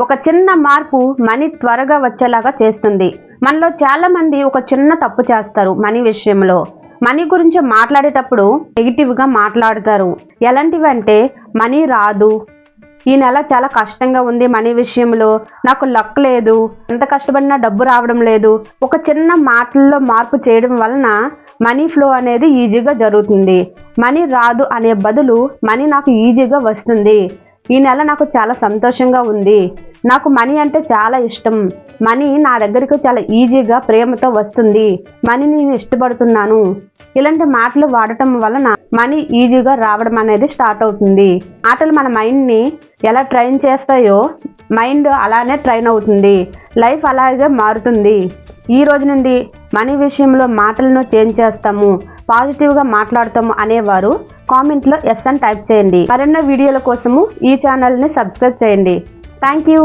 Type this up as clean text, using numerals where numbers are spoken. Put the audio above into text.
ఒక చిన్న మార్పు మనీ త్వరగా వచ్చేలాగా చేస్తుంది. మనలో చాలా మంది ఒక చిన్న తప్పు చేస్తారు మనీ విషయంలో. మనీ గురించి మాట్లాడేటప్పుడు నెగిటివ్గా మాట్లాడతారు. ఎలాంటివి అంటే మనీ రాదు, ఈ నెల చాలా కష్టంగా ఉంది, మనీ విషయంలో నాకు లక్ లేదు, ఎంత కష్టపడినా డబ్బు రావడం లేదు. ఒక చిన్న మాటల్లో మార్పు చేయడం వలన మనీ ఫ్లో అనేది ఈజీగా జరుగుతుంది. మనీ రాదు అనే బదులు మనీ నాకు ఈజీగా వస్తుంది, ఈ నెల నాకు చాలా సంతోషంగా ఉంది, నాకు మనీ అంటే చాలా ఇష్టం, మనీ నా దగ్గరికి చాలా ఈజీగా ప్రేమతో వస్తుంది, మనీని నేను ఇష్టపడుతున్నాను, ఇలాంటి మాటలు వాడటం వలన మనీ ఈజీగా రావడం అనేది స్టార్ట్ అవుతుంది. మాటలు మన మైండ్ని ఎలా ట్రైన్ చేస్తాయో మైండ్ అలానే ట్రైన్ అవుతుంది, లైఫ్ అలాగే మారుతుంది. ఈ రోజు నుండి మనీ విషయంలో మాటలను చేంజ్ చేస్తాము, పాజిటివ్గా మాట్లాడతాము అనేవారు కామెంట్లో ఎస్ అని టైప్ చేయండి. మరెన్నో వీడియోల కోసము ఈ ఛానల్ని సబ్స్క్రైబ్ చేయండి. Thank you.